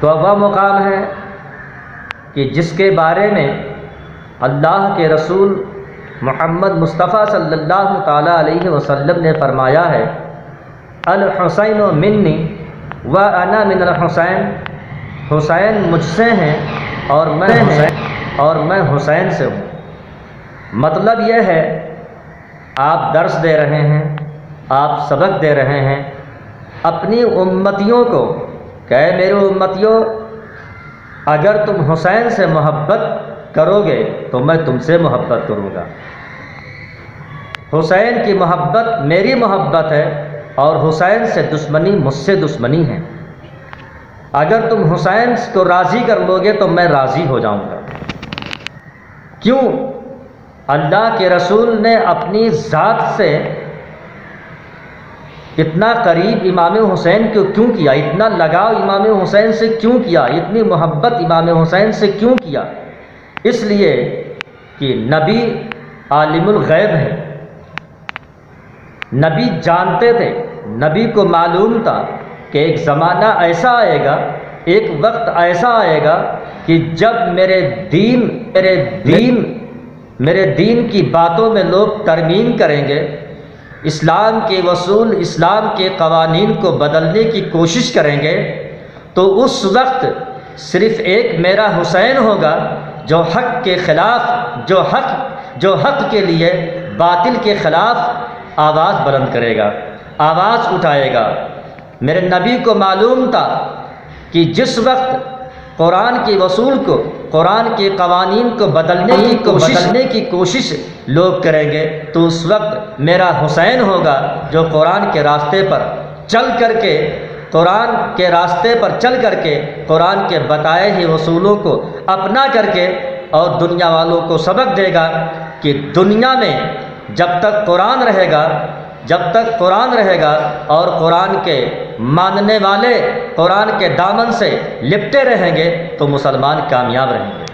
تو وہ مقام ہے کہ جس کے بارے میں اللہ کے رسول محمد مصطفیٰ صلی اللہ تعالیٰ علیہ وسلم نے فرمایا ہے، الحسین منی و انا من الحسین، حسین مجھ سے ہیں اور میں حسین سے ہوں۔ مطلب یہ ہے آپ درس دے رہے ہیں، آپ سبق دے رہے ہیں اپنی امتیوں کو کہ اے میرے امتیوں، اگر تم حسین سے محبت کرو گے تو میں تم سے محبت کروں گا۔ حسین کی محبت میری محبت ہے اور حسین سے دشمنی مجھ سے دشمنی ہے۔ اگر تم حسین کو راضی کر لو گے تو میں راضی ہو جاؤں گا۔ کیوں؟ اللہ کے رسول نے اپنی ذات سے اتنا قریب امام حسین کو کیوں کیا، اتنا لگاؤ امام حسین سے کیوں کیا، اتنی محبت امام حسین سے کیوں کیا؟ اس لیے کہ نبی عالم الغیب ہے، نبی جانتے تھے، نبی کو معلوم تھا کہ ایک زمانہ ایسا آئے گا، ایک وقت ایسا آئے گا کہ جب میرے دین کی باتوں میں لوگ ترمیم کریں گے، اسلام کے اصول، اسلام کے قوانین کو بدلنے کی کوشش کریں گے، تو اس وقت صرف ایک میرا حسین ہوگا جو حق کے خلاف، جو حق کے لیے باطل کے خلاف آواز بلند کرے گا، آواز اٹھائے گا۔ میرے نبی کو معلوم تھا کہ جس وقت قرآن کے اصول کو، قرآن کے قوانین کو بدلنے کی کوشش لوگ کریں گے، تو اس وقت میرا حسین ہوگا جو قرآن کے راستے پر چل کر کے، قرآن کے بتائے ہوئے اصولوں کو اپنا کر کے اور دنیا والوں کو سبق دے گا کہ دنیا میں جب تک قرآن رہے گا اور قرآن کے ماننے والے قرآن کے دامن سے لپٹے رہیں گے تو مسلمان کامیاب رہیں گے۔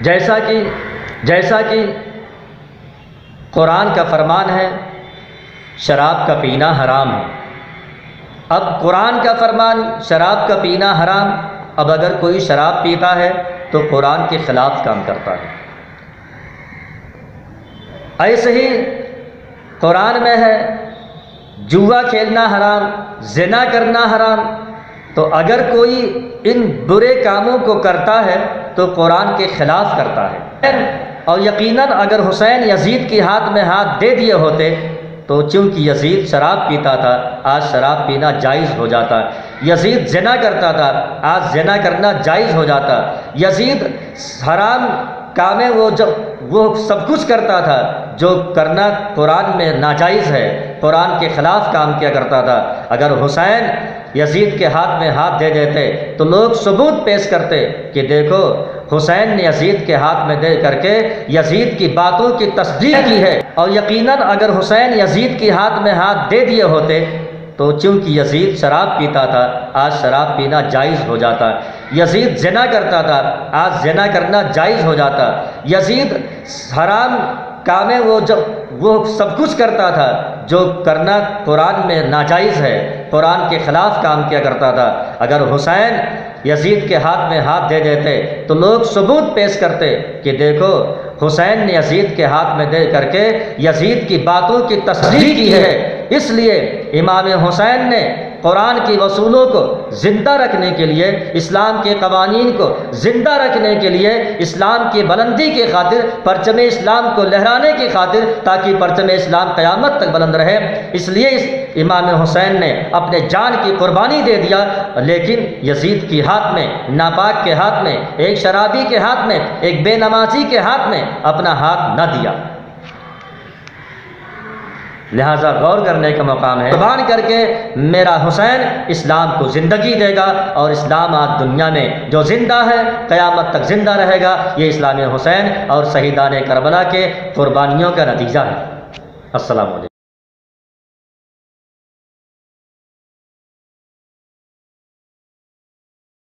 جیسا کہ قرآن کا فرمان ہے شراب کا پینا حرام ہے۔ اب قرآن کا فرمان شراب کا پینا حرام، اب اگر کوئی شراب پیتا ہے تو قرآن کے خلاف کام کرتا ہے۔ ایسے ہی قرآن میں ہے جوا کھیلنا حرام، زنا کرنا حرام، تو اگر کوئی ان برے کاموں کو کرتا ہے تو قرآن کے خلاف کرتا ہے۔ اور یقیناً اگر حسین یزید کے ہاتھ میں ہاتھ دے دیے ہوتے تو چونکہ یزید شراب پیتا تھا، آج شراب پینا جائز ہو جاتا، یزید زنا کرتا تھا، آج زنا کرنا جائز ہو جاتا، یزید حرام کامیں وہ سب کچھ کرتا تھا جو کرنا قرآن میں ناجائز ہے، قرآن کے خلاف کام کیا کرتا تھا۔ اگر حسین یزید کے ہاتھ میں ہاتھ دے دیتے تو لوگ ثبوت پیش کرتے کہ دیکھو حسین نے یزید کے ہاتھ میں دے کر کے یزید کی باتوں کی تصدیق کی ہے۔ اور یقیناً اگر حسین یزید کے ہاتھ میں ہاتھ دے دیے ہوتے تو چونکہ یزید شراب پیتا تھا، آج شراب پینا جائز ہو جاتا، یزید زنا کرتا تھا، آج زنا کرنا جائز ہو جاتا، یزید حرام کامیں وہ سب کچھ کرتا تھا جو کرنا قرآن میں ناجائز ہے، قرآن کے خلاف کام کیا کرتا تھا۔ اگر حسین یزید کے ہاتھ میں ہاتھ دے دیتے تو لوگ ثبوت پیش کرتے کہ دیکھو حسین نے یزید کے ہاتھ میں دے کر کے یزید کی باتوں کی تصدیق کی ہے۔ اس لیے امام حسین نے قرآن کی اصولوں کو زندہ رکھنے کے لیے، اسلام کے قوانین کو زندہ رکھنے کے لیے، اسلام کی بلندی کے خاطر، پرچم اسلام کو لہرانے کی خاطر، تاکہ پرچم اسلام قیامت تک بلند رہے، اس لیے امام حسین نے اپنے جان کی قربانی دے دیا، لیکن یزید کے ہاتھ میں، ناپاک کے ہاتھ میں، ایک شرابی کے ہاتھ میں، ایک بے نمازی کے ہاتھ میں اپنا ہاتھ نہ دیا۔ لہٰذا غور کرنے کا مقام ہے، قربان کر کے میرا حسین اسلام کو زندگی دے گا، اور اسلام آج دنیا میں جو زندہ ہے قیامت تک زندہ رہے گا۔ یہ اسلام حسین اور شہیدان کربلا کے قربانیوں کا نتیجہ ہے۔ السلام علیکم۔